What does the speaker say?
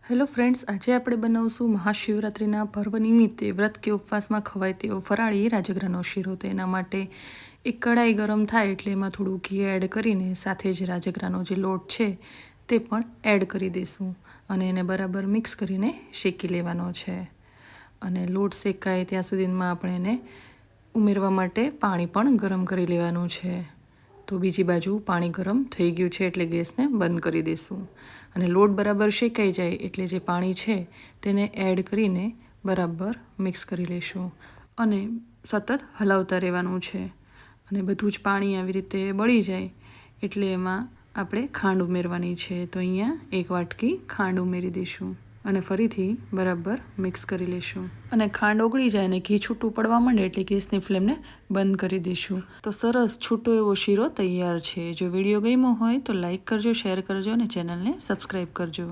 Hello friends, આજે આપણે બનાવશું મહાશિવરાત્રિના પર્વ નિમિત્તે વ્રત કે ઉપવાસમાં ખવાય તેવો ફરાળી રાજગરાનો શીરો. તો એના માટે એક કઢાઈ ગરમ થાય એટલે એમાં થોડું ઘી એડ કરીને સાથે જ રાજગરાનો જે લોટ છે તે પણ એડ કરી દઈશું અને એને બરાબર મિક્સ કરીને શેકી લેવાનો છે. અને લોટ શેકાય ત્યાં સુધીમાં આપણે એને ઉમેરવા માટે પાણી પણ ગરમ કરી લેવાનું છે. તો બીજી બાજુ પાણી ગરમ થઈ ગયું છે એટલે ગેસને બંધ કરી દઈશું અને લોટ બરાબર શેકાઈ જાય એટલે જે પાણી છે તેને એડ કરીને બરાબર મિક્સ કરી લઈશું અને સતત હલાવતા રહેવાનું છે. અને બધું જ પાણી આવી રીતે બળી જાય એટલે એમાં આપણે ખાંડ ઉમેરવાની છે. તો અહીંયા 1 વાટકી ખાંડ ઉમેરી દઈશું અને ફરીથી બરાબર મિક્સ કરી લઈશું. અને ખાંડ ઓગળી જાય અને ઘી છૂટું પડવા માંડે એટલે ગેસની ફ્લેમને બંધ કરી દઈશું. તો સરસ છૂટો એવો શીરો તૈયાર છે. જો વિડીયો ગમ્યો હોય તો લાઈક કરજો, શેર કરજો અને ચેનલને સબસ્ક્રાઈબ કરજો.